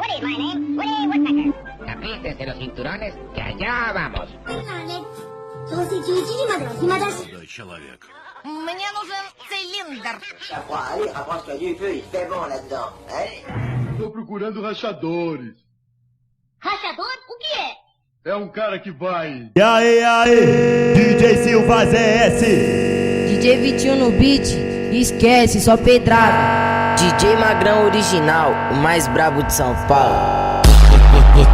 What is my name? Woody Woodpecker. Apítense los cinturones, que allá vamos. Мне нужен цилиндр. Allez, rapproche-toi du feu, il fait bon là-dedans. Allez. Tô procurando rachadores. Rachador? O que é? É um cara que vai. E aí, DJ Silva ZS. DJ Vitinho no beat, esquece, só pedrada. DJ Magrão original, o mais brabo de São Paulo.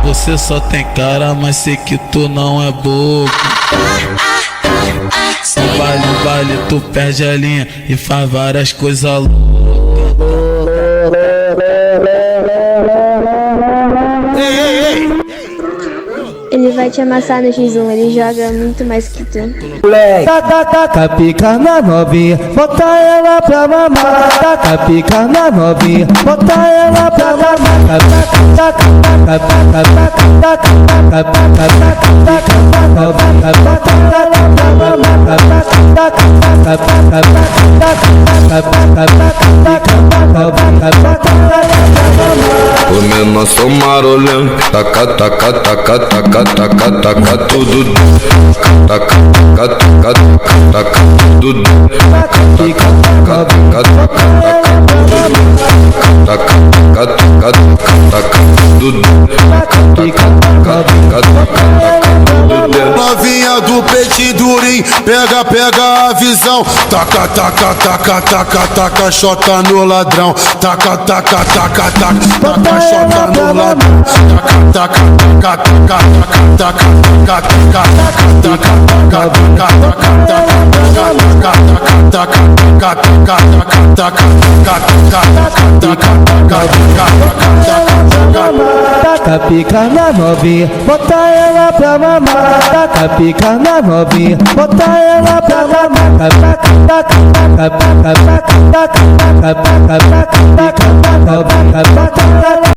Você só tem cara, mas sei que tu não é boca. No baile tu perde a linha e faz várias coisas loucas. Ele vai te amassar no X1, ele joga muito mais que tu. Taca pica na novinha, bota ela pra mamar. Taca pica na novinha, bota ela pra mamar. Taca Os menores são marolhão, taca, taca, taca, taca, taca, taca tudo. Taca, taca, taca, taca tudo. Taca, taca, taca, taca, taca tudo. Novinha do peito durinho, pega, pega a visão. Taca, taca, taca, taca, taca, chota no ladrão. Taca, taca, taca, taca, taca, chota no ladrão. Taca, taca, taca, taca, taca, taca, Taca pica na novinha, bota ela pra mamar. Taca pica na novinha, bota ela pra mamar. Taca, taca, taca, taca, taca, taca, taca, taca, taca, taca, taca, taca, taca, taca, taca.